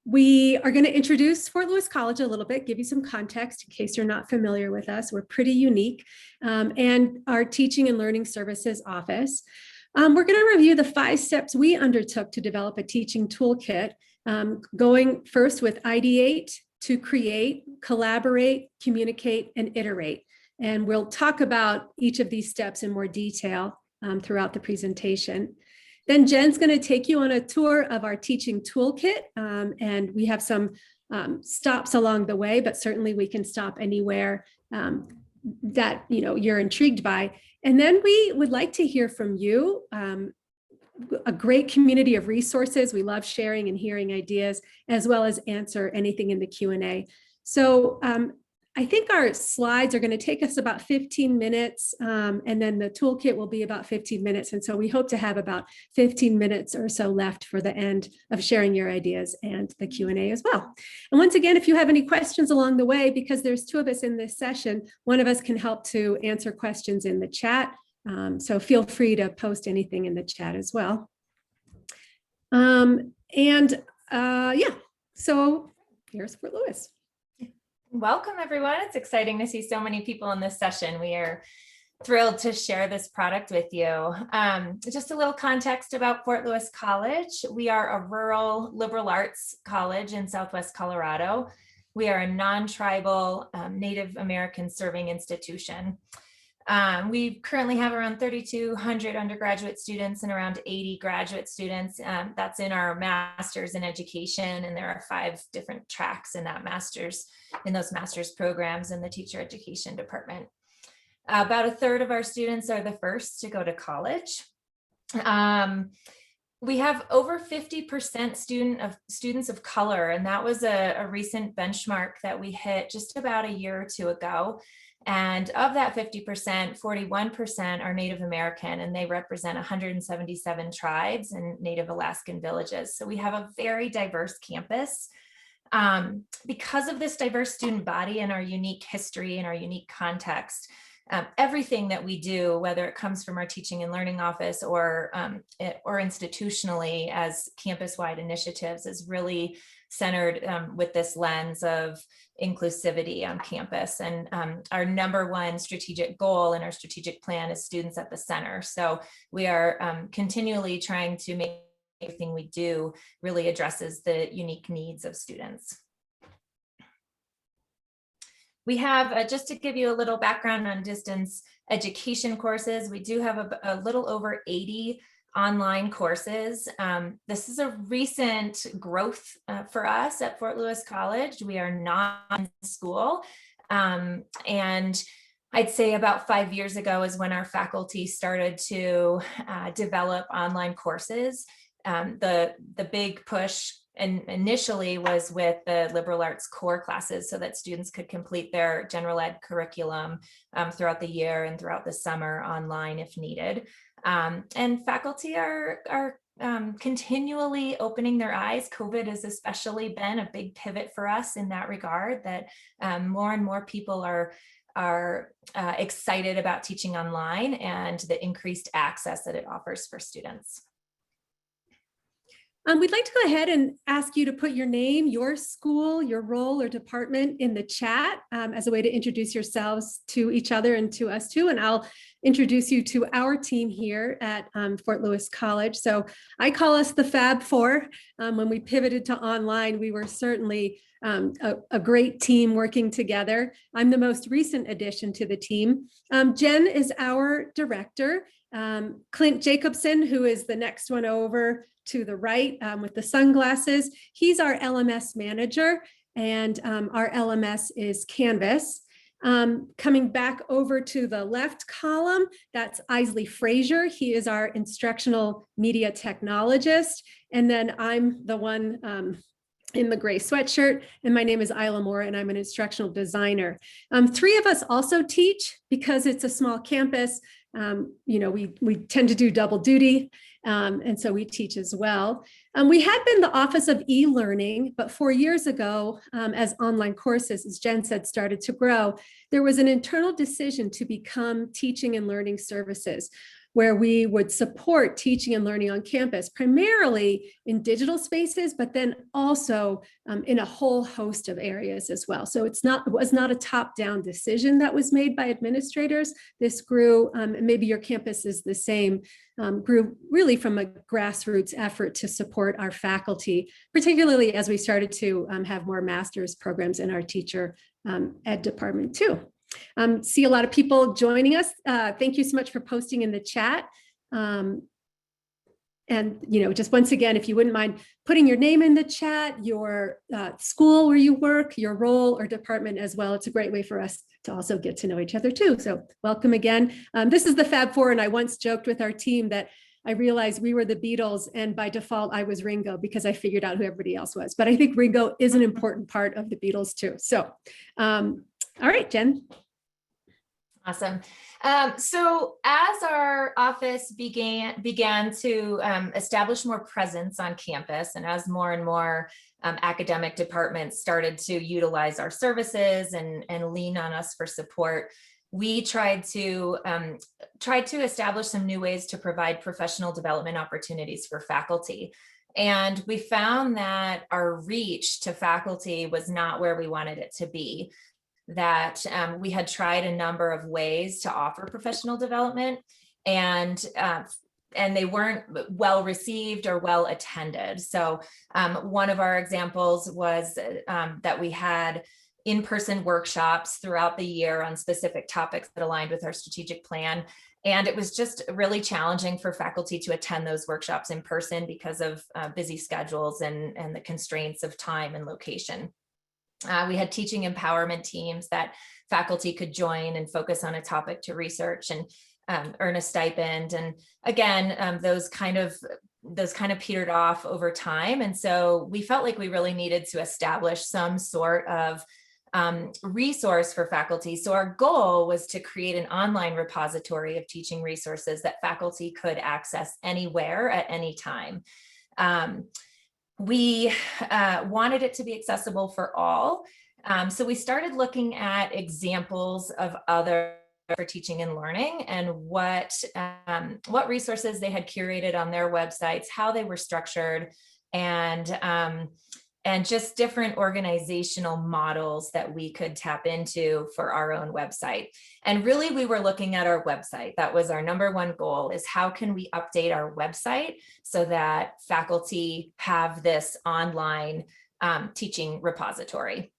We are going to introduce Fort Lewis College a little bit, give you some context in case you're not familiar with us. We're pretty unique, and our Teaching and Learning Services office. We're going to review the 5 steps we undertook to develop a teaching toolkit, going first with ideate, to create, collaborate, communicate, and iterate. And we'll talk about each of these steps in more detail throughout the presentation. Then Jen's going to take you on a tour of our teaching toolkit, and we have some stops along the way, but certainly we can stop anywhere that you're intrigued by. And then we would like to hear from you. A great community of resources. We love sharing and hearing ideas, as well as answer anything in the Q&A. So I think our slides are going to take us about 15 minutes, and then the toolkit will be about 15 minutes. And so we hope to have about 15 minutes or so left for the end of sharing your ideas and the Q&A as well. And once again, if you have any questions along the way, because there's 2 of us in this session, one of us can help to answer questions in the chat. So feel free to post anything in the chat as well. So here's Fort Lewis. Welcome, everyone. It's exciting to see so many people in this session. We are thrilled to share this product with you. Just a little context about Fort Lewis College. We are a rural liberal arts college in Southwest Colorado. We are a non-tribal Native American serving institution. We currently have around 3,200 undergraduate students and around 80 graduate students. That's in our master's in education, and there are 5 different tracks in those master's programs in the teacher education department. About 1/3 of our students are the first to go to college. We have over 50% students of color, and that was a recent benchmark that we hit just about a year or 2 ago. And of that 50%, 41% are Native American, and they represent 177 tribes and Native Alaskan villages. So we have a very diverse campus. Because of this diverse student body and our unique history and our unique context, everything that we do, whether it comes from our teaching and learning office or institutionally as campus-wide initiatives, is really centered with this lens of inclusivity on campus. And our #1 strategic goal in our strategic plan is students at the center. So we are continually trying to make everything we do really addresses the unique needs of students. We have, just to give you a little background on distance education courses, we do have a little over 80 online courses. This is a recent growth for us at Fort Lewis College. We are not in school. And I'd say about 5 years ago is when our faculty started to develop online courses. The big push initially was with the liberal arts core classes so that students could complete their general ed curriculum throughout the year and throughout the summer online if needed. And faculty are continually opening their eyes. COVID has especially been a big pivot for us in that regard, that more and more people are excited about teaching online and the increased access that it offers for students. We'd like to go ahead and ask you to put your name, your school, your role or department in the chat as a way to introduce yourselves to each other and to us too. And I'll introduce you to our team here at Fort Lewis College. So I call us the Fab Four. When we pivoted to online, we were certainly a great team working together. I'm the most recent addition to the team. Jen is our director. Clint Jacobson, who is the next one over to the right with the sunglasses, he's our LMS manager, and our LMS is Canvas. Coming back over to the left column, that's Isley Frazier. He is our instructional media technologist. And then I'm the one in the gray sweatshirt, and my name is Ayla Moore, and I'm an instructional designer. 3 of us also teach because it's a small campus. We tend to do double duty, and so we teach as well. We had been the Office of E-Learning, but 4 years ago, as online courses, as Jen said, started to grow, there was an internal decision to become Teaching and Learning Services. where we would support teaching and learning on campus, primarily in digital spaces, but then also in a whole host of areas as well. So it was not a top-down decision that was made by administrators. This grew, and maybe your campus is the same, grew really from a grassroots effort to support our faculty, particularly as we started to have more master's programs in our teacher ed department too. See a lot of people joining us. Thank you so much for posting in the chat. And, just once again, if you wouldn't mind putting your name in the chat, your school where you work, your role or department as well. It's a great way for us to also get to know each other too. So welcome again. This is the Fab Four, and I once joked with our team that I realized we were the Beatles, and by default, I was Ringo because I figured out who everybody else was. But I think Ringo is an important part of the Beatles too. So, all right, Jen. Awesome. So as our office began to establish more presence on campus, and as more and more academic departments started to utilize our services and lean on us for support, we tried to establish some new ways to provide professional development opportunities for faculty. And we found that our reach to faculty was not where we wanted it to be, that we had tried a number of ways to offer professional development, and they weren't well received or well attended. So one of our examples was that we had in-person workshops throughout the year on specific topics that aligned with our strategic plan. And it was just really challenging for faculty to attend those workshops in person because of busy schedules and the constraints of time and location. We had teaching empowerment teams that faculty could join and focus on a topic to research and earn a stipend. And again, those kind of petered off over time. And so we felt like we really needed to establish some sort of resource for faculty. So our goal was to create an online repository of teaching resources that faculty could access anywhere at any time. We wanted it to be accessible for all. So we started looking at examples of other for teaching and learning, and what resources they had curated on their websites, how they were structured, and just different organizational models that we could tap into for our own website. And really, we were looking at our website. That was our number one goal, is how can we update our website so that faculty have this online teaching repository.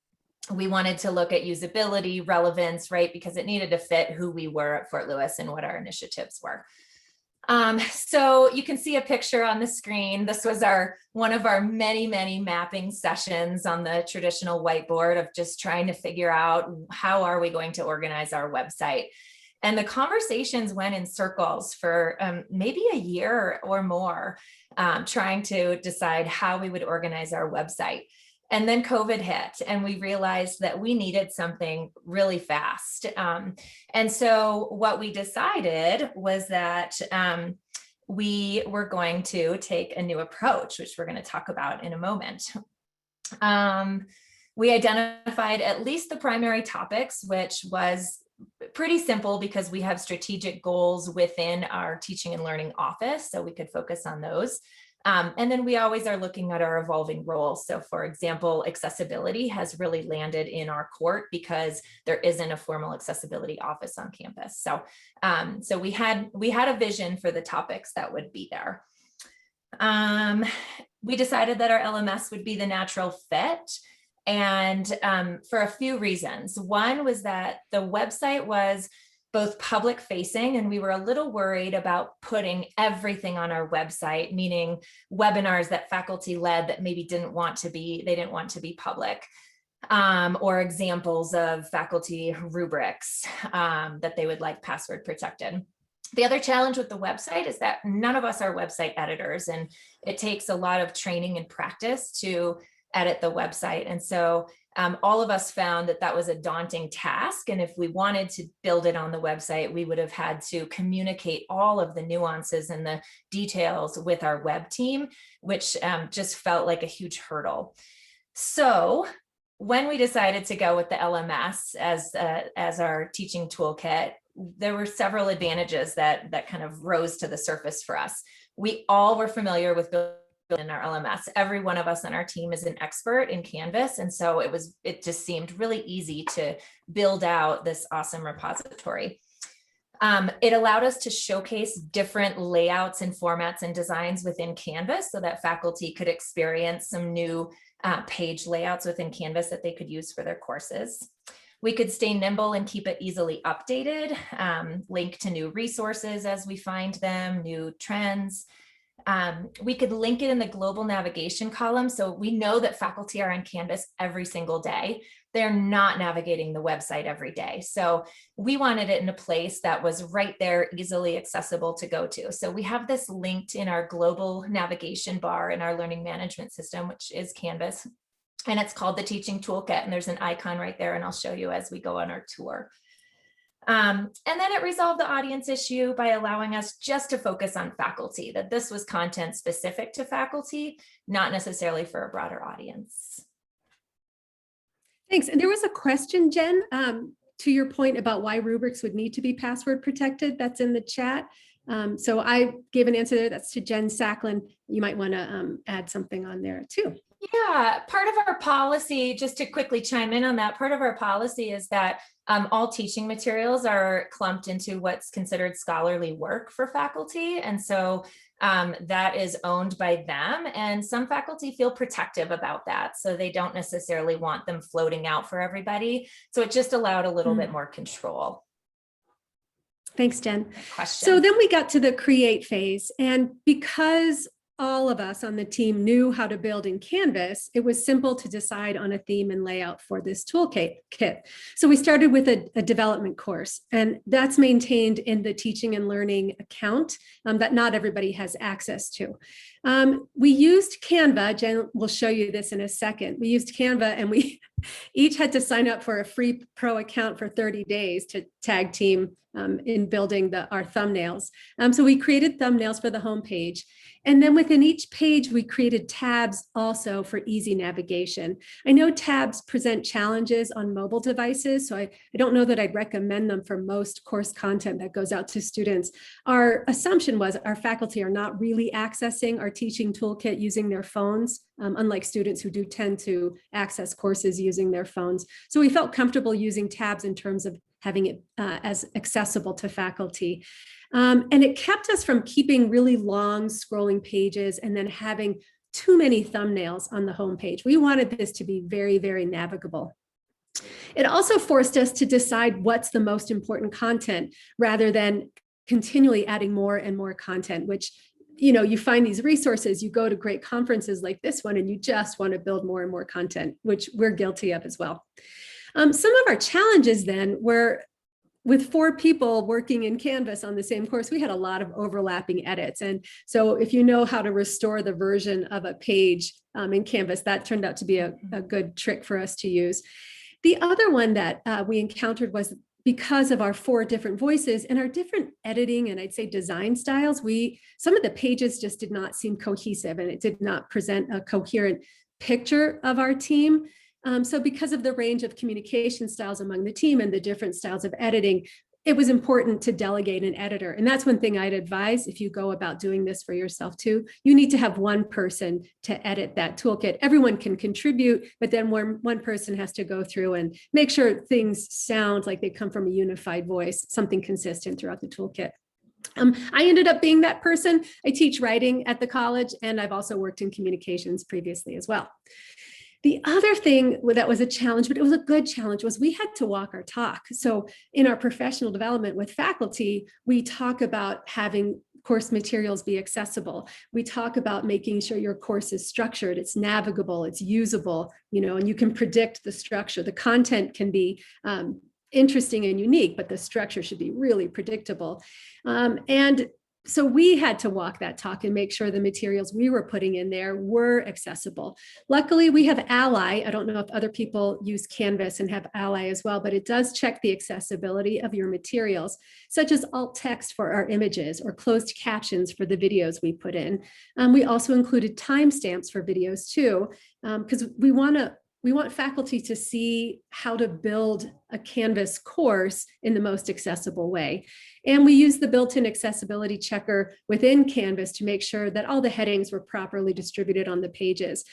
We wanted to look at usability, relevance, right? Because it needed to fit who we were at Fort Lewis and what our initiatives were. So you can see a picture on the screen. This was one of our many, many mapping sessions on the traditional whiteboard of just trying to figure out how are we going to organize our website. And the conversations went in circles for maybe a year or more, trying to decide how we would organize our website. And then COVID hit, and we realized that we needed something really fast. And so what we decided was that we were going to take a new approach, which we're going to talk about in a moment. We identified at least the primary topics, which was pretty simple because we have strategic goals within our teaching and learning office, so we could focus on those. And then we always are looking at our evolving roles. So for example, accessibility has really landed in our court because there isn't a formal accessibility office on campus. So, so we had a vision for the topics that would be there. We decided that our LMS would be the natural fit, and for a few reasons. One was that the website was both public facing, and we were a little worried about putting everything on our website, meaning webinars that faculty led that maybe didn't want to be public, or examples of faculty rubrics that they would like password protected. The other challenge with the website is that none of us are website editors, and it takes a lot of training and practice to edit the website. And so all of us found that that was a daunting task. And if we wanted to build it on the website, we would have had to communicate all of the nuances and the details with our web team, which just felt like a huge hurdle. So when we decided to go with the LMS as our teaching toolkit, there were several advantages that kind of rose to the surface for us. We all were familiar with building in our LMS. Every one of us on our team is an expert in Canvas. And so it just seemed really easy to build out this awesome repository. It allowed us to showcase different layouts and formats and designs within Canvas so that faculty could experience some new page layouts within Canvas that they could use for their courses. We could stay nimble and keep it easily updated, link to new resources as we find them, new trends. We could link it in the global navigation column. So we know that faculty are on Canvas every single day. They're not navigating the website every day. So we wanted it in a place that was right there, easily accessible to go to. So we have this linked in our global navigation bar in our learning management system, which is Canvas. And it's called the Teaching Toolkit. And there's an icon right there. And I'll show you as we go on our tour. And then it resolved the audience issue by allowing us just to focus on faculty, that this was content specific to faculty, not necessarily for a broader audience. Thanks. And there was a question, Jen, to your point about why rubrics would need to be password protected. That's in the chat. So I gave an answer there. That's to Jen Sacklin. You might want to add something on there too. Yeah, part of our policy, just to quickly chime in on that, part of our policy is that all teaching materials are clumped into what's considered scholarly work for faculty. And so that is owned by them. And some faculty feel protective about that. So they don't necessarily want them floating out for everybody. So it just allowed a little bit more control. Thanks, Jen. So then we got to the create phase. And because all of us on the team knew how to build in Canvas, it was simple to decide on a theme and layout for this toolkit. So we started with a development course, and that's maintained in the teaching and learning account that not everybody has access to. We used Canva. Jen will show you this in a second. We used Canva, and we each had to sign up for a free pro account for 30 days to tag team in building our thumbnails. So we created thumbnails for the homepage. And then within each page, we created tabs also for easy navigation. I know tabs present challenges on mobile devices, so I don't know that I'd recommend them for most course content that goes out to students. Our assumption was our faculty are not really accessing our teaching toolkit using their phones, unlike students who do tend to access courses using their phones. So we felt comfortable using tabs in terms of having it as accessible to faculty. And it kept us from keeping really long scrolling pages and then having too many thumbnails on the homepage. We wanted this to be very, very navigable. It also forced us to decide what's the most important content rather than continually adding more and more content, which, you know, you find these resources, you go to great conferences like this one, and you just want to build more and more content, which we're guilty of as well. Some of our challenges then were, with 4 people working in Canvas on the same course, we had a lot of overlapping edits. And so if you know how to restore the version of a page in Canvas, that turned out to be a good trick for us to use. The other one that we encountered was because of our 4 different voices and our different editing and I'd say design styles, some of the pages just did not seem cohesive, and it did not present a coherent picture of our team. So because of the range of communication styles among the team and the different styles of editing, it was important to delegate an editor. And that's one thing I'd advise if you go about doing this for yourself too. You need to have one person to edit that toolkit. Everyone can contribute, but then one person has to go through and make sure things sound like they come from a unified voice, something consistent throughout the toolkit. I ended up being that person. I teach writing at the college, and I've also worked in communications previously as well. The other thing that was a challenge, but it was a good challenge, was we had to walk our talk. So in our professional development with faculty, we talk about having course materials be accessible. We talk about making sure your course is structured, it's navigable, it's usable, you know, and you can predict the structure. The content can be interesting and unique, but the structure should be really predictable. And so we had to walk that talk and make sure the materials we were putting in there were accessible. Luckily, we have Ally. I don't know if other people use Canvas and have Ally as well, but it does check the accessibility of your materials, such as alt text for our images or closed captions for the videos we put in. We also included timestamps for videos too, because we want to We want faculty to see how to build a Canvas course in the most accessible way. And we use the built-in accessibility checker within Canvas to make sure that all the headings were properly distributed on the pages.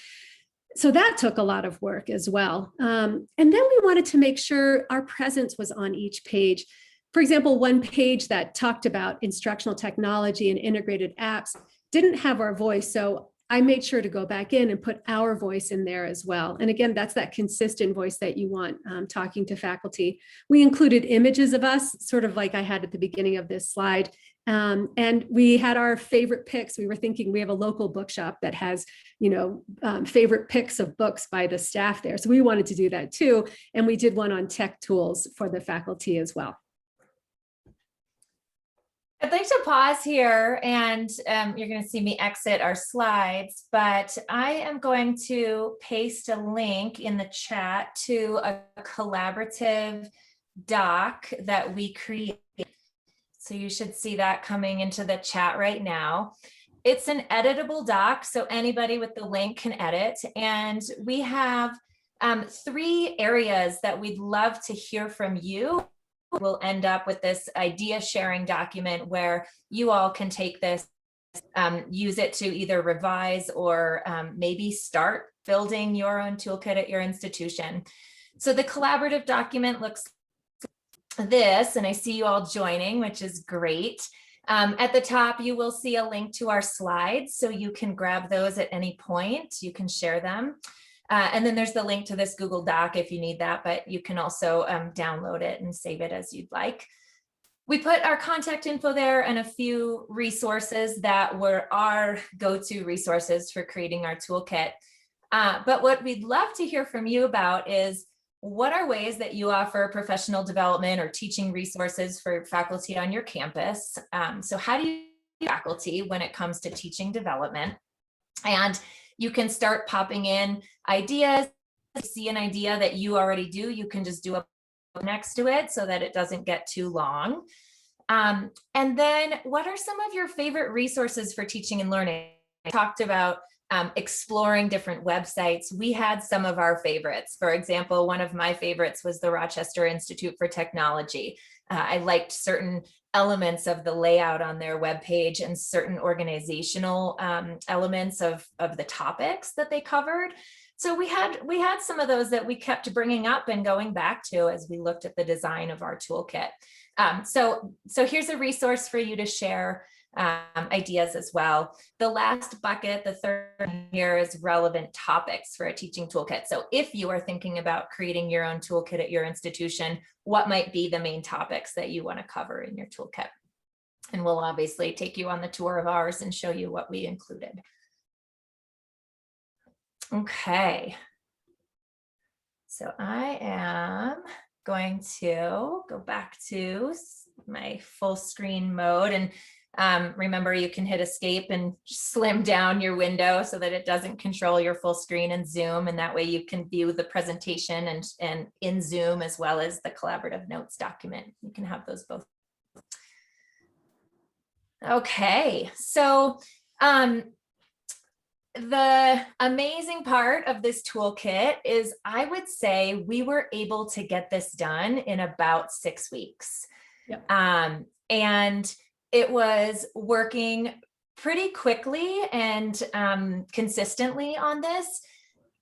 So that took a lot of work as well. And then we wanted to make sure our presence was on each page. For example, one page that talked about instructional technology and integrated apps didn't have our voice. So I made sure to go back in and put our voice in there as well. And again, that's that consistent voice that you want talking to faculty. We included images of us, sort of like I had at the beginning of this slide. And we had our favorite picks. We were thinking we have a local bookshop that has, favorite picks of books by the staff there. So we wanted to do that too. And we did one on tech tools for the faculty as well. I'd like to pause here, and you're going to see me exit our slides, but I am going to paste a link in the chat to a collaborative doc that we created. So you should see that coming into the chat right now. It's an editable doc, so anybody with the link can edit. And we have 3 areas that we'd love to hear from you. We'll end up with this idea sharing document where you all can take this, use it to either revise or maybe start building your own toolkit at your institution. So the collaborative document looks like this, and I see you all joining, which is great. At the top, you will see a link to our slides, so you can grab those at any point. You can share them. And then there's the link to this Google Doc if you need that, but you can also download it and save it as you'd like. We put our contact info there and a few resources that were our go-to resources for creating our toolkit. But what we'd love to hear from you about is, what are ways that you offer professional development or teaching resources for faculty on your campus? So how do you faculty when it comes to teaching development? And you can start popping in ideas. If you see an idea that you already do, you can just do a next to it so that it doesn't get too long. And then what are some of your favorite resources for teaching and learning? I talked about exploring different websites. We had some of our favorites. For example, one of my favorites was the Rochester Institute for Technology. I liked certain elements of the layout on their webpage and certain organizational elements of the topics that they covered. So we had some of those that we kept bringing up and going back to as we looked at the design of our toolkit. So here's a resource for you to share ideas as well. The last bucket, the third here, is relevant topics for a teaching toolkit. So if you are thinking about creating your own toolkit at your institution, what might be the main topics that you want to cover in your toolkit? And we'll obviously take you on the tour of ours and show you what we included. Okay. So I am going to go back to my full screen mode, and remember, you can hit escape and slim down your window so that it doesn't control your full screen in Zoom, and that way you can view the presentation and in Zoom as well as the collaborative notes document. You can have those both. Okay, so the amazing part of this toolkit is, I would say we were able to get this done in about 6 weeks. Yep. And it was working pretty quickly and consistently on this,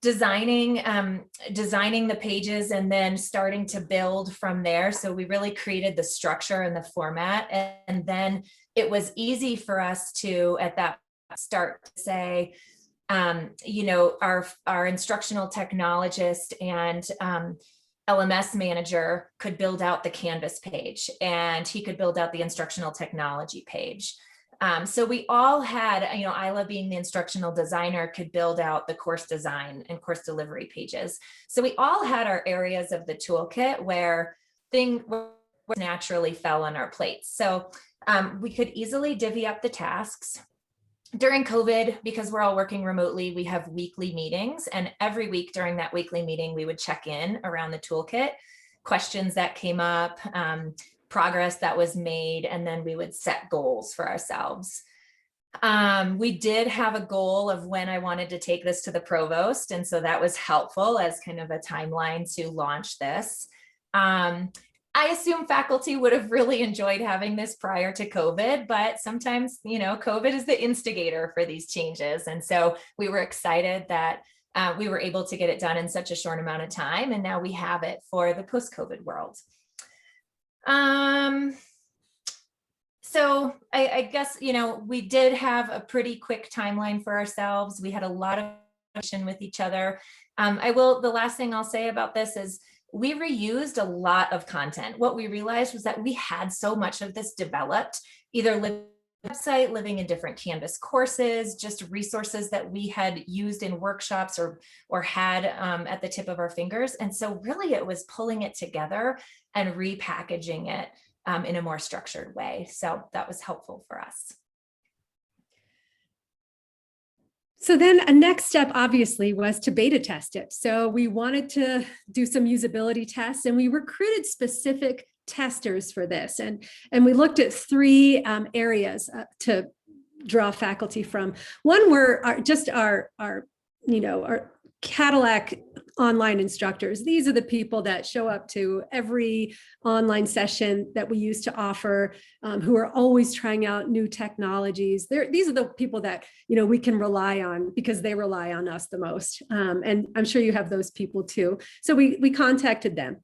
designing the pages and then starting to build from there. So we really created the structure and the format, and then it was easy for us to, at that start, to say, our instructional technologist and LMS manager could build out the Canvas page, and he could build out the instructional technology page. So we all had, Ayla being the instructional designer could build out the course design and course delivery pages. So we all had our areas of the toolkit where things naturally fell on our plates. So we could easily divvy up the tasks. During COVID, because we're all working remotely, we have weekly meetings, and every week during that weekly meeting, we would check in around the toolkit, questions that came up, progress that was made, and then we would set goals for ourselves. We did have a goal of when I wanted to take this to the provost, and so that was helpful as kind of a timeline to launch this. I assume faculty would have really enjoyed having this prior to COVID, but sometimes, COVID is the instigator for these changes. And so we were excited that we were able to get it done in such a short amount of time, and now we have it for the post-COVID world. So I guess, we did have a pretty quick timeline for ourselves. We had a lot of connection with each other. The last thing I'll say about this is we reused a lot of content. What we realized was that we had so much of this developed, either living website, living in different Canvas courses, just resources that we had used in workshops or had at the tip of our fingers. And so really it was pulling it together and repackaging it in a more structured way. So that was helpful for us. So then a next step obviously was to beta test it. So we wanted to do some usability tests, and we recruited specific testers for this. And we looked at three areas to draw faculty from. One were our Cadillac online instructors. These are the people that show up to every online session that we used to offer, who are always trying out new technologies. These are the people that we can rely on because they rely on us the most. And I'm sure you have those people too. So we contacted them.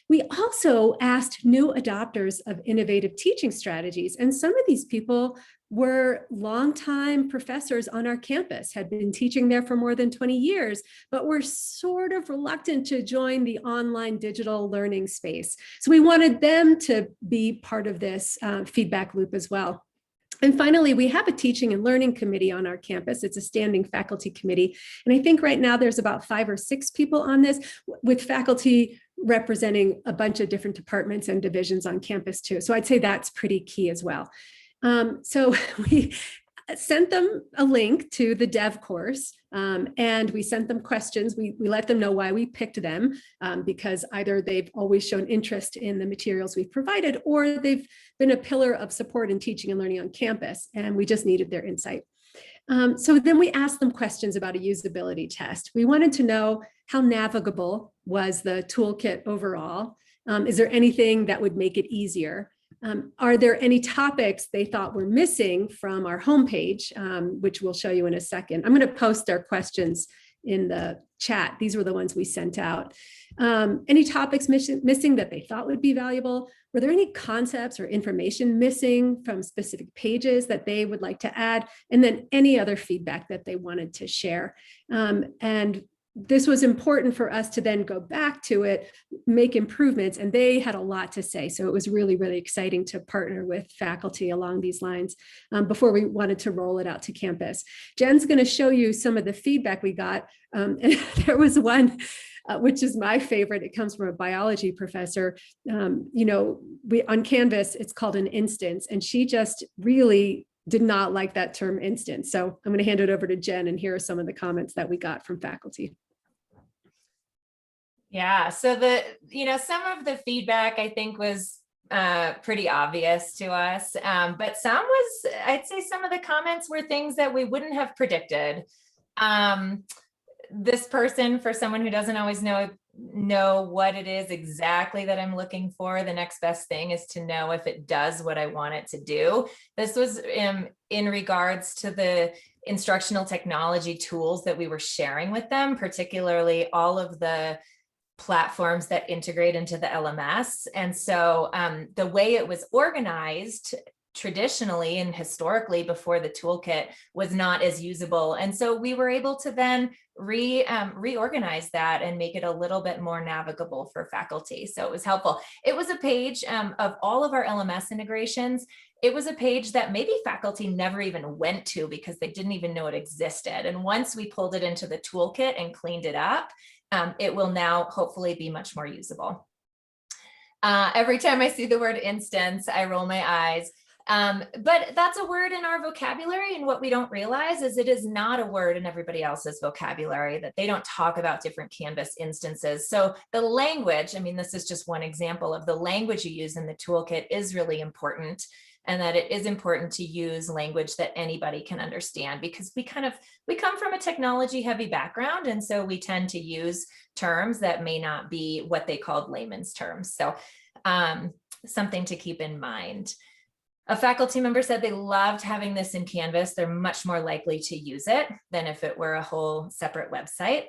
We also asked new adopters of innovative teaching strategies, and some of these people were longtime professors on our campus, had been teaching there for more than 20 years, but were sort of reluctant to join the online digital learning space. So we wanted them to be part of this feedback loop as well. And finally, we have a teaching and learning committee on our campus. It's a standing faculty committee. And I think right now there's about 5 or 6 people on this, with faculty representing a bunch of different departments and divisions on campus too. So I'd say that's pretty key as well. So we sent them a link to the dev course, and we sent them questions. We let them know why we picked them, because either they've always shown interest in the materials we've provided, or they've been a pillar of support in teaching and learning on campus, and we just needed their insight. So then we asked them questions about a usability test. We wanted to know how navigable was the toolkit overall. Is there anything that would make it easier? Are there any topics they thought were missing from our homepage, which we'll show you in a second. I'm going to post our questions in the chat. These were the ones we sent out. Any topics missing that they thought would be valuable? Were there any concepts or information missing from specific pages that they would like to add? And then any other feedback that they wanted to share. And this was important for us to then go back to it, make improvements, and they had a lot to say. So it was really, really exciting to partner with faculty along these lines before we wanted to roll it out to campus. Jen's going to show you some of the feedback we got. And there was one, which is my favorite. It comes from a biology professor. We on Canvas, it's called an instance, and she just really did not like that term instance. So I'm going to hand it over to Jen, and here are some of the comments that we got from faculty. Yeah, so some of the feedback I think was pretty obvious to us, but I'd say some of the comments were things that we wouldn't have predicted. This person, for someone who doesn't always know what it is exactly that I'm looking for, the next best thing is to know if it does what I want it to do. This was in regards to the instructional technology tools that we were sharing with them, particularly all of the platforms that integrate into the LMS. And so the way it was organized traditionally and historically before the toolkit was not as usable. And so we were able to then reorganize that and make it a little bit more navigable for faculty. So it was helpful. It was a page of all of our LMS integrations. It was a page that maybe faculty never even went to because they didn't even know it existed. And once we pulled it into the toolkit and cleaned it up, it will now hopefully be much more usable. Every time I see the word instance, I roll my eyes. But that's a word in our vocabulary, and what we don't realize is it is not a word in everybody else's vocabulary, that they don't talk about different Canvas instances. So the language, I mean, this is just one example of the language you use in the toolkit is really important. and that it is important to use language that anybody can understand, because we come from a technology heavy background. And so we tend to use terms that may not be what they called layman's terms. So something to keep in mind. A faculty member said they loved having this in Canvas. They're much more likely to use it than if it were a whole separate website.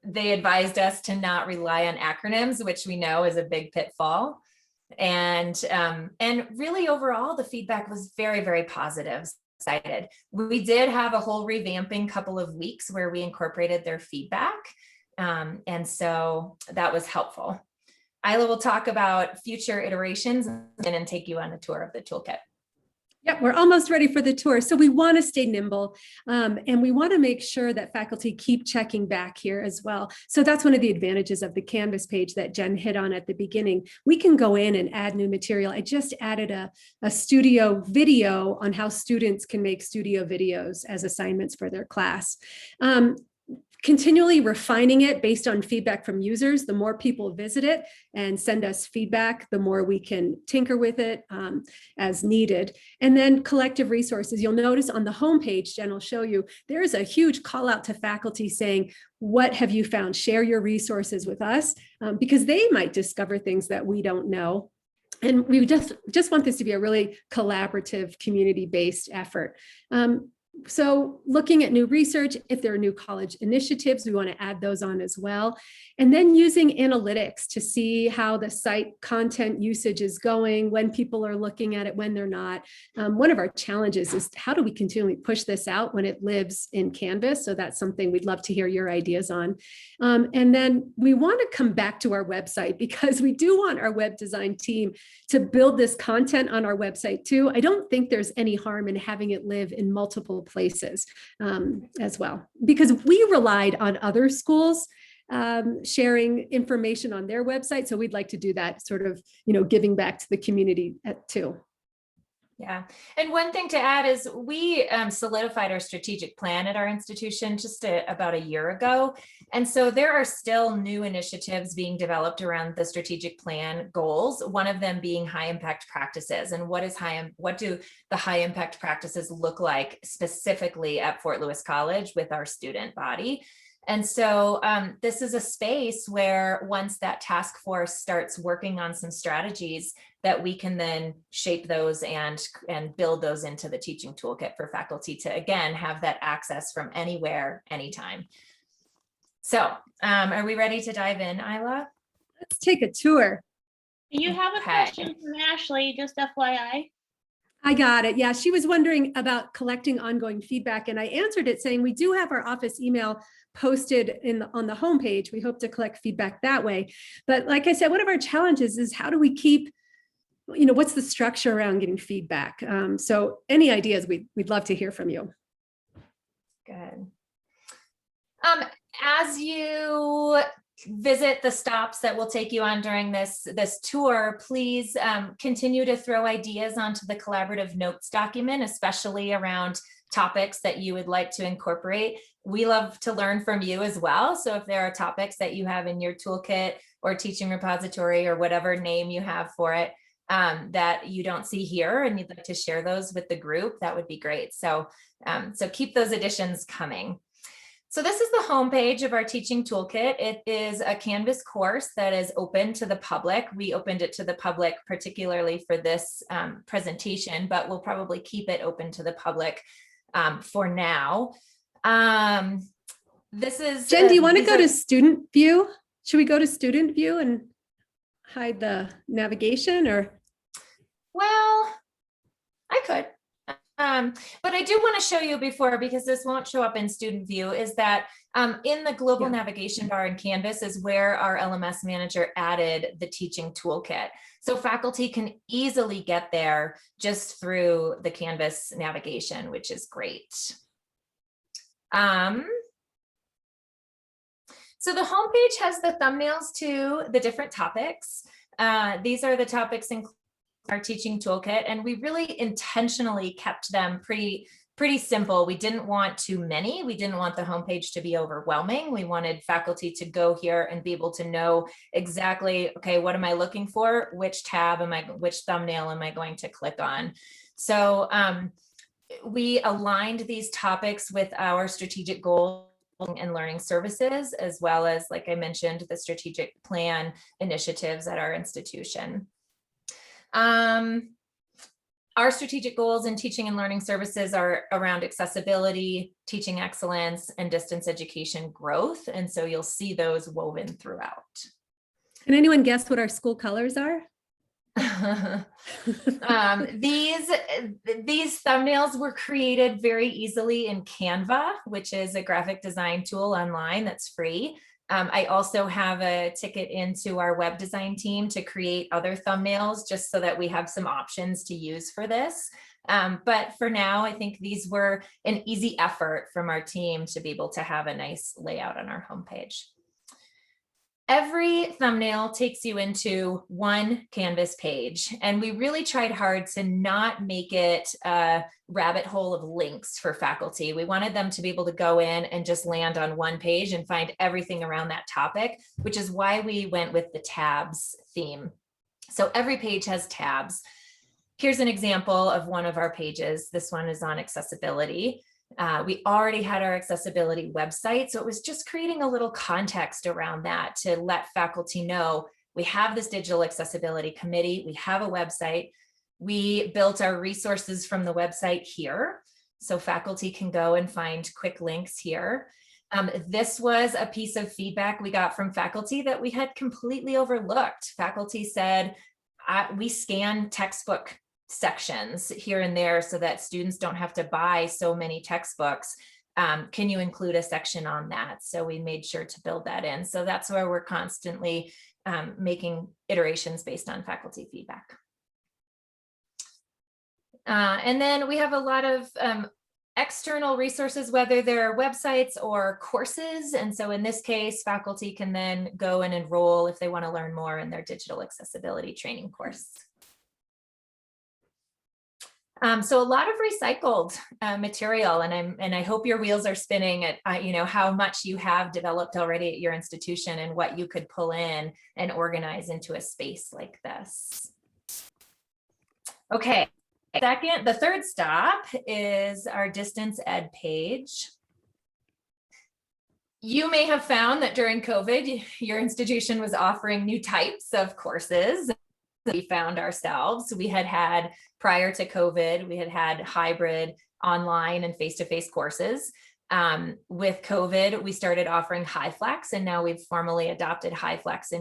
They advised us to not rely on acronyms, which we know is a big pitfall. And really overall, the feedback was very, very positive. Excited. We did have a whole revamping couple of weeks where we incorporated their feedback. And so that was helpful. Ayla will talk about future iterations and take you on a tour of the toolkit. Yeah, we're almost ready for the tour. So we want to stay nimble, and we want to make sure that faculty keep checking back here as well. So that's one of the advantages of the Canvas page that Jen hit on at the beginning. We can go in and add new material. I just added a studio video on how students can make studio videos as assignments for their class. Continually refining it based on feedback from users. The more people visit it and send us feedback, the more we can tinker with it as needed. And then collective resources. You'll notice on the homepage, Jen will show you, there is a huge call out to faculty saying, what have you found? Share your resources with us, because they might discover things that we don't know. And we just want this to be a really collaborative, community-based effort. So looking at new research, if there are new college initiatives, we want to add those on as well. And then using analytics to see how the site content usage is going, when people are looking at it, when they're not. One of our challenges is how do we continually push this out when it lives in Canvas? So that's something we'd love to hear your ideas on. And then we want to come back to our website, because we do want our web design team to build this content on our website too. I don't think there's any harm in having it live in multiple places as well, because we relied on other schools sharing information on their website. So we'd like to do that, sort of, giving back to the community too. Yeah. And one thing to add is we solidified our strategic plan at our institution just about a year ago. And so there are still new initiatives being developed around the strategic plan goals, one of them being high impact practices. And what do the high impact practices look like specifically at Fort Lewis College with our student body? And so this is a space where once that task force starts working on some strategies, that we can then shape those and build those into the teaching toolkit for faculty to, again, have that access from anywhere, anytime. So are we ready to dive in, Ayla? Let's take a tour. You have a question from Ashley, just FYI. I got it. Yeah, she was wondering about collecting ongoing feedback, and I answered it saying we do have our office email posted on the homepage. We hope to collect feedback that way. But like I said, one of our challenges is how do we keep, what's the structure around getting feedback? So any ideas, we'd love to hear from you. Good. As you visit the stops that we'll take you on during this tour, please continue to throw ideas onto the collaborative notes document, especially around topics that you would like to incorporate. We love to learn from you as well. So if there are topics that you have in your toolkit or teaching repository or whatever name you have for it that you don't see here and you'd like to share those with the group, that would be great. So keep those additions coming. So this is the homepage of our teaching toolkit. It is a Canvas course that is open to the public. We opened it to the public particularly for this presentation, but we'll probably keep it open to the public for now. This is Jen, do you want to go to student view? Should we go to student view and hide the navigation, or? Well, I could. But I do want to show you before, because this won't show up in student view, is that in the global navigation bar in Canvas is where our LMS manager added the teaching toolkit. So faculty can easily get there just through the Canvas navigation, which is great. So the homepage has the thumbnails to the different topics. These are the topics in our teaching toolkit, and we really intentionally kept them pretty pretty simple. We didn't want too many. We didn't want the homepage to be overwhelming. We wanted faculty to go here and be able to know exactly, okay, what am I looking for? Which tab which thumbnail am I going to click on? So we aligned these topics with our strategic goals and learning services, as well as, like I mentioned, the strategic plan initiatives at our institution. Our strategic goals in teaching and learning services are around accessibility, teaching excellence, and distance education growth. And so you'll see those woven throughout. Can anyone guess what our school colors are? These thumbnails were created very easily in Canva, which is a graphic design tool online that's free. I also have a ticket into our web design team to create other thumbnails, just so that we have some options to use for this. But for now, I think these were an easy effort from our team to be able to have a nice layout on our homepage. Every thumbnail takes you into one Canvas page, and we really tried hard to not make it a rabbit hole of links for faculty. We wanted them to be able to go in and just land on one page and find everything around that topic, which is why we went with the tabs theme. So every page has tabs. Here's an example of one of our pages. This one is on accessibility. We already had our accessibility website, so it was just creating a little context around that to let faculty know we have this digital accessibility committee, we have a website, we built our resources from the website here, so faculty can go and find quick links here. This was a piece of feedback we got from faculty that we had completely overlooked. Faculty said, we scan textbook sections here and there so that students don't have to buy so many textbooks. Can you include a section on that? So we made sure to build that in. So that's where we're constantly making iterations based on faculty feedback. And then we have a lot of external resources, whether they're websites or courses. And so in this case, faculty can then go and enroll if they want to learn more in their digital accessibility training course. So a lot of recycled material, and I hope your wheels are spinning at you know, how much you have developed already at your institution and what you could pull in and organize into a space like this. Okay, the third stop is our distance ed page. You may have found that during COVID, your institution was offering new types of courses. We found ourselves, we had prior to COVID, we had hybrid online and face-to-face courses. With COVID, we started offering HighFlex, and now we've formally adopted HighFlex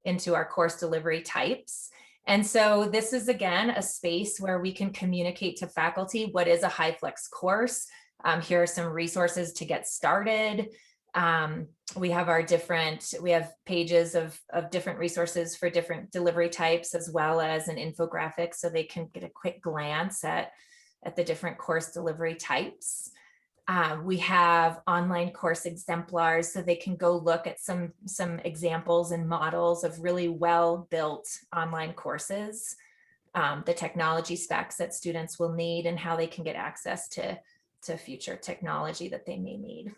into our course delivery types. And so this is, again, a space where we can communicate to faculty what is a HighFlex course. Here are some resources to get started. We have pages of different resources for different delivery types, as well as an infographic so they can get a quick glance at the different course delivery types. We have online course exemplars so they can go look at some examples and models of really well-built online courses, the technology specs that students will need and how they can get access to future technology that they may need.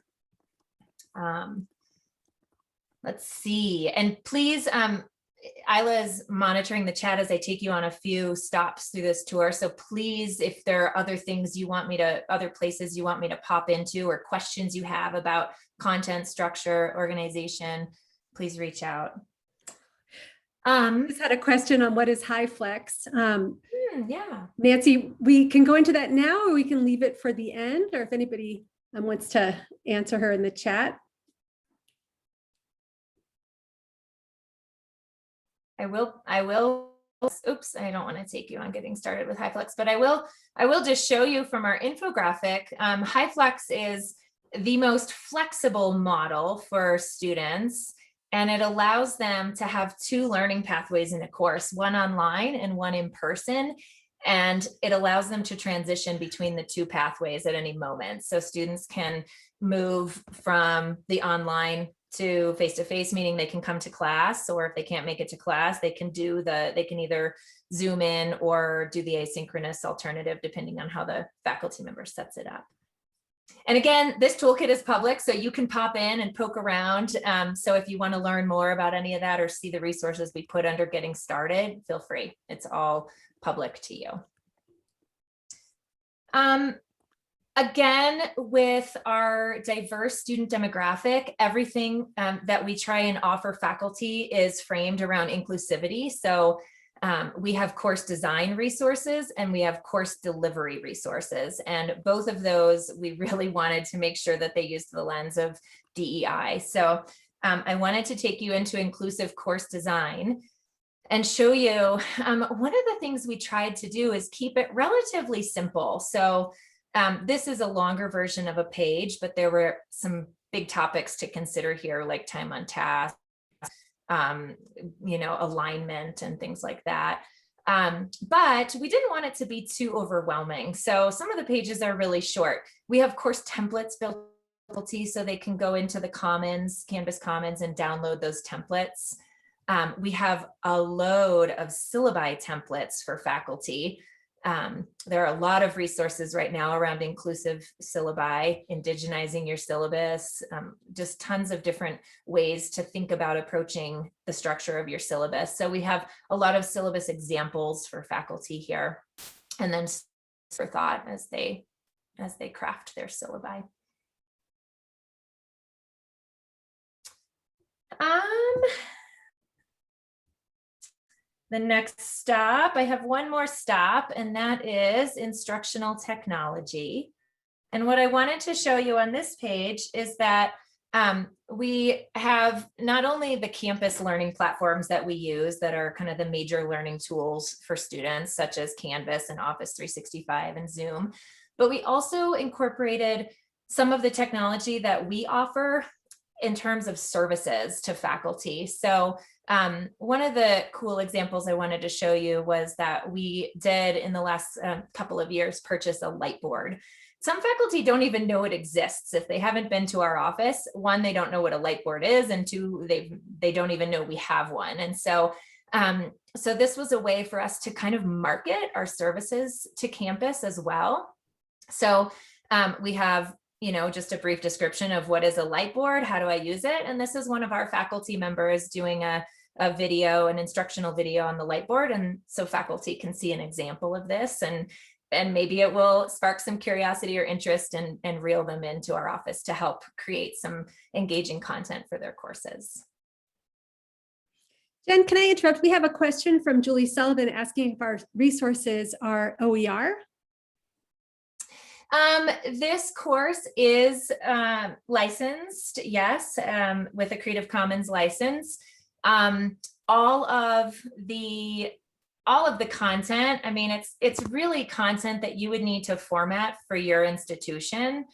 Let's see, and please, Ayla is monitoring the chat as I take you on a few stops through this tour. So please, if there are other things you want me to, other places you want me to pop into, or questions you have about content, structure, organization, please reach out. Just had a question on what is HighFlex. Yeah. Nancy, we can go into that now, or we can leave it for the end, or if anybody wants to answer her in the chat. I will, oops, I don't want to take you on getting started with HighFlex, but I will just show you from our infographic. HighFlex is the most flexible model for students, and it allows them to have two learning pathways in a course, one online and one in person. And it allows them to transition between the two pathways at any moment. So students can move from the online to face-to-face, meaning they can come to class, or if they can't make it to class, they can either Zoom in or do the asynchronous alternative, depending on how the faculty member sets it up. And again, this toolkit is public, so you can pop in and poke around. So if you want to learn more about any of that or see the resources we put under getting started, feel free. It's all public to you. Again, with our diverse student demographic, everything that we try and offer faculty is framed around inclusivity. So we have course design resources and we have course delivery resources. And both of those, we really wanted to make sure that they used the lens of DEI. So I wanted to take you into inclusive course design and show you one of the things we tried to do is keep it relatively simple. So this is a longer version of a page, but there were some big topics to consider here, like time on task, alignment and things like that. But we didn't want it to be too overwhelming. So some of the pages are really short. We have course templates built so they can go into the Commons, Canvas Commons, and download those templates. We have a load of syllabi templates for faculty. There are a lot of resources right now around inclusive syllabi, indigenizing your syllabus, just tons of different ways to think about approaching the structure of your syllabus. So we have a lot of syllabus examples for faculty here, and then for thought as they craft their syllabi. The next stop, I have one more stop, and that is instructional technology. And what I wanted to show you on this page is that we have not only the campus learning platforms that we use that are kind of the major learning tools for students, such as Canvas and Office 365 and Zoom, but we also incorporated some of the technology that we offer in terms of services to faculty. So one of the cool examples I wanted to show you was that we did in the last couple of years purchase a light board. Some faculty don't even know it exists. If they haven't been to our office, one, they don't know what a light board is, and two, they don't even know we have one. And so so this was a way for us to kind of market our services to campus as well. So we have just a brief description of what is a light board, how do I use it? And this is one of our faculty members doing a video, an instructional video on the light board. And so faculty can see an example of this, and maybe it will spark some curiosity or interest and reel them into our office to help create some engaging content for their courses. Jen, can I interrupt? We have a question from Julie Sullivan asking if our resources are OER. This course is licensed, yes, with a Creative Commons license. All of the content, I mean, it's really content that you would need to format for your institution.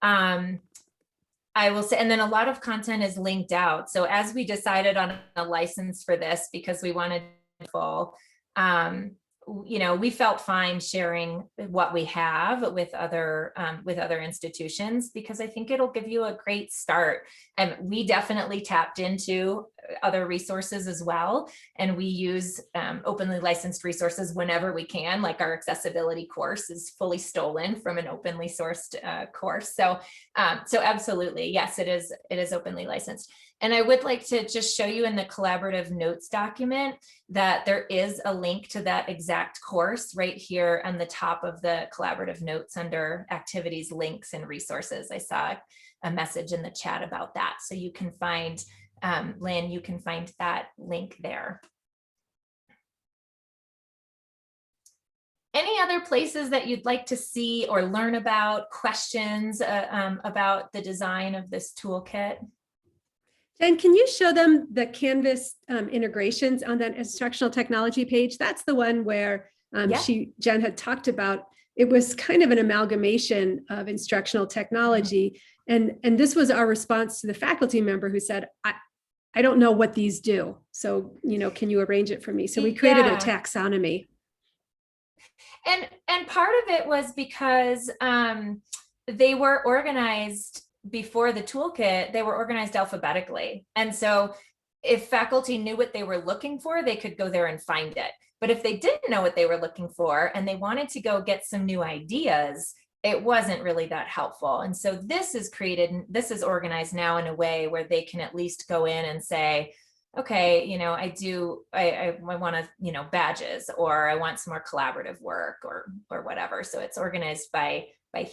I will say, and then a lot of content is linked out. So as we decided on a license for this, because we wanted full, we felt fine sharing what we have with other institutions, because I think it'll give you a great start. And we definitely tapped into other resources as well. And we use openly licensed resources whenever we can, like our accessibility course is fully stolen from an openly sourced course. So absolutely, yes, it is openly licensed. And I would like to just show you in the collaborative notes document that there is a link to that exact course right here on the top of the collaborative notes under activities, links, and resources. I saw a message in the chat about that. So you can find, Lynn, you can find that link there. Any other places that you'd like to see or learn about, questions about the design of this toolkit? Jen, can you show them the Canvas integrations on that instructional technology page? That's the one where Jen had talked about. It was kind of an amalgamation of instructional technology. And this was our response to the faculty member who said, I don't know what these do. So, can you arrange it for me? So we created a taxonomy. And part of it was because they were organized before the toolkit, they were organized alphabetically. And so if faculty knew what they were looking for, they could go there and find it. But if they didn't know what they were looking for and they wanted to go get some new ideas, it wasn't really that helpful. And so this is organized now in a way where they can at least go in and say, okay, I want to, badges, or I want some more collaborative work or whatever. So it's organized by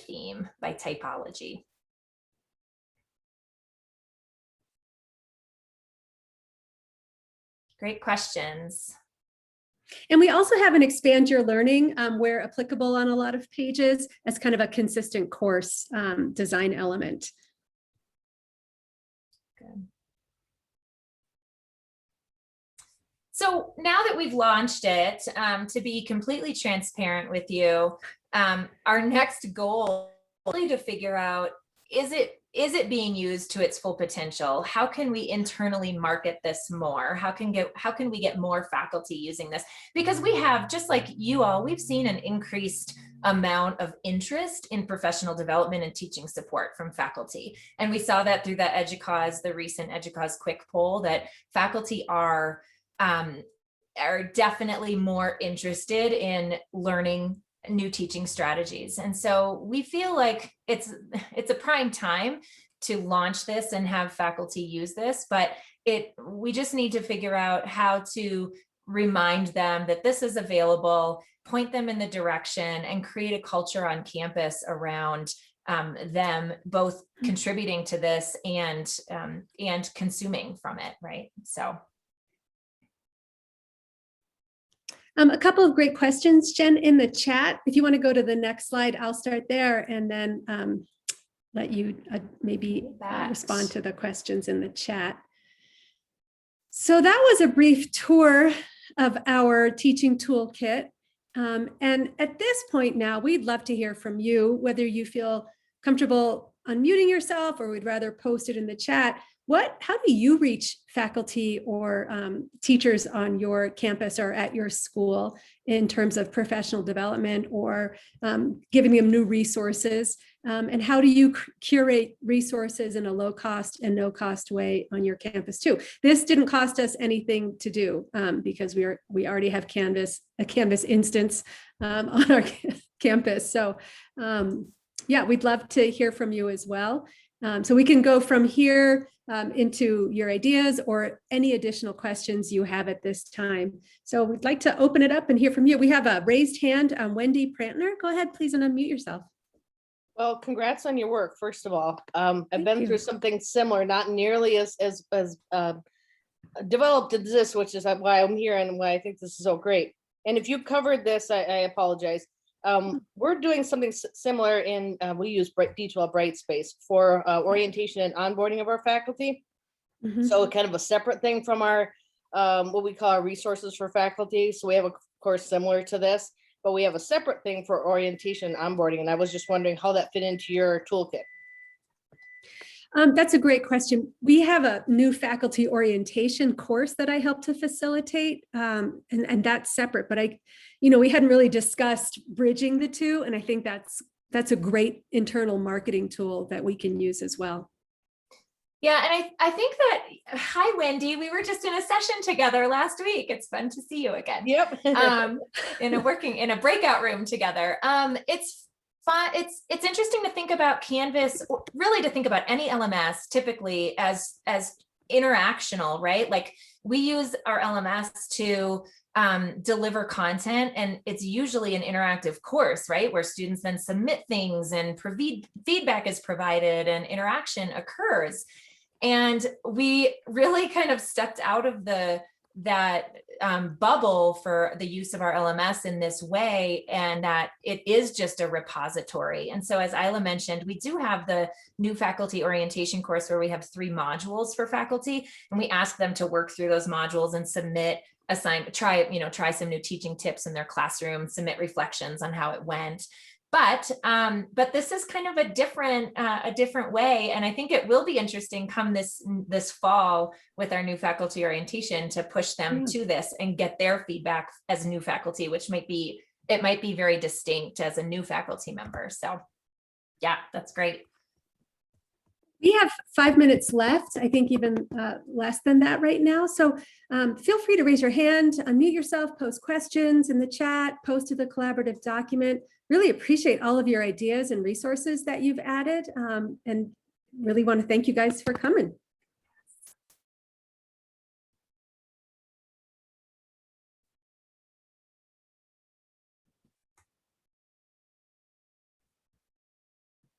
theme, by typology. Great questions. And we also have an expand your learning where applicable on a lot of pages as kind of a consistent course design element. Good. So now that we've launched it, to be completely transparent with you, our next goal is really to figure out, is it being used to its full potential? How can we internally market this more? How can we get more faculty using this? Because we have, just like you all, we've seen an increased amount of interest in professional development and teaching support from faculty. And we saw that through the recent EDUCAUSE quick poll, that faculty are definitely more interested in learning new teaching strategies. And so we feel like it's a prime time to launch this and have faculty use this, but we just need to figure out how to remind them that this is available, point them in the direction, and create a culture on campus around them both contributing to this and consuming from it, right? So. A couple of great questions, Jen, in the chat. If you want to go to the next slide, I'll start there and then let you maybe respond to the questions in the chat. So that was a brief tour of our teaching toolkit. And at this point now, we'd love to hear from you, whether you feel comfortable unmuting yourself or we'd rather post it in the chat. How do you reach faculty or teachers on your campus or at your school in terms of professional development or giving them new resources? And how do you curate resources in a low cost and no cost way on your campus too? This didn't cost us anything to do because we already have a Canvas instance on our campus. So yeah, we'd love to hear from you as well. So we can go from here into your ideas or any additional questions you have at this time. So we'd like to open it up and hear from you. We have a raised hand, Wendy Prantner. Go ahead, please, and unmute yourself. Well, congrats on your work, first of all. I've been through something similar, not nearly as developed as this, which is why I'm here and why I think this is so great. And if you covered this, I apologize. We're doing something similar in, we use D12 Brightspace for orientation and onboarding of our faculty. Mm-hmm. So kind of a separate thing from our, what we call our resources for faculty. So we have a course similar to this, but we have a separate thing for orientation and onboarding. And I was just wondering how that fit into your toolkit. That's a great question. We have a new faculty orientation course that I help to facilitate, and that's separate, but we hadn't really discussed bridging the two. And I think that's a great internal marketing tool that we can use as well. Yeah, and I think that, hi, Wendy, we were just in a session together last week. It's fun to see you again. Yep. in a breakout room together. It's fun. It's interesting to think about Canvas, really to think about any LMS typically as interactional, right? Like we use our LMS to deliver content, and it's usually an interactive course, right? Where students then submit things and feedback is provided and interaction occurs. And we really kind of stepped out of that bubble for the use of our LMS in this way, and that it is just a repository. And so as Ayla mentioned, we do have the new faculty orientation course where we have 3 modules for faculty, and we ask them to work through those modules and submit try some new teaching tips in their classroom, submit reflections on how it went. But this is kind of a different way, and I think it will be interesting come this fall with our new faculty orientation to push them to this and get their feedback as new faculty, which might be very distinct as a new faculty member. So, yeah, that's great. We have 5 minutes left, I think even less than that right now. So feel free to raise your hand, unmute yourself, post questions in the chat, post to the collaborative document. Really appreciate all of your ideas and resources that you've added, and really want to thank you guys for coming.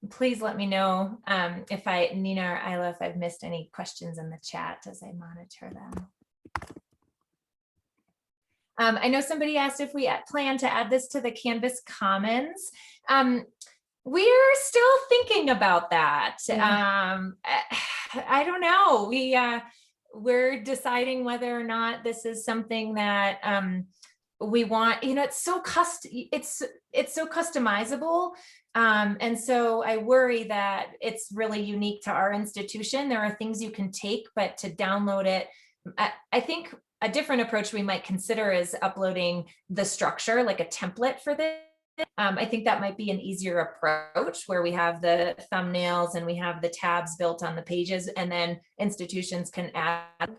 Please let me know if Nina or Ayla, if I've missed any questions in the chat as I monitor them. I know somebody asked if we plan to add this to the Canvas Commons. We're still thinking about that. I don't know. We're deciding whether or not this is something that we want. You know, it's so customizable. And so I worry that it's really unique to our institution. There are things you can take, but to download it, I think a different approach we might consider is uploading the structure, like a template for this. I think that might be an easier approach where we have the thumbnails and we have the tabs built on the pages, and then institutions can add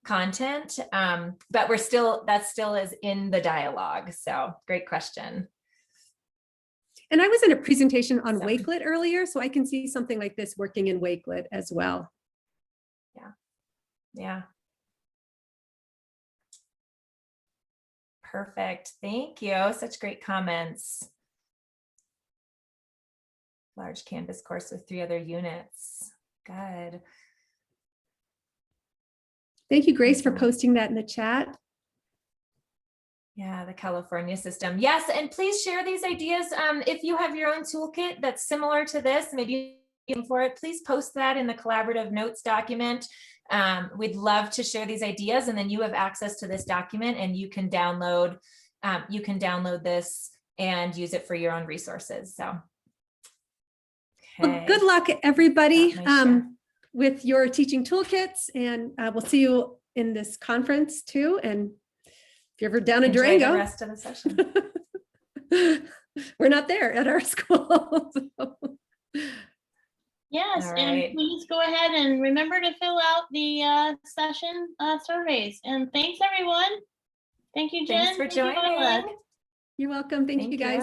content. But that still is in the dialogue. So great question. And I was in a presentation on Wakelet earlier, so I can see something like this working in Wakelet as well. Yeah. Perfect. Thank you. Such great comments. Large Canvas course with 3 other units. Good. Thank you, Grace, for posting that in the chat. Yeah, the California system. Yes, and please share these ideas. If you have your own toolkit that's similar to this, maybe for it, please post that in the collaborative notes document. We'd love to share these ideas, and then you have access to this document and you can download this and use it for your own resources. So Well, good luck, everybody, with your teaching toolkits, and we'll see you in this conference too. And if you're ever down in Durango, the rest of the session. We're not there at our school. So. Yes, All and right. please go ahead and remember to fill out the session surveys. And thanks, everyone. Thank you, Jen. Thanks for joining. You're welcome. Thank you, guys.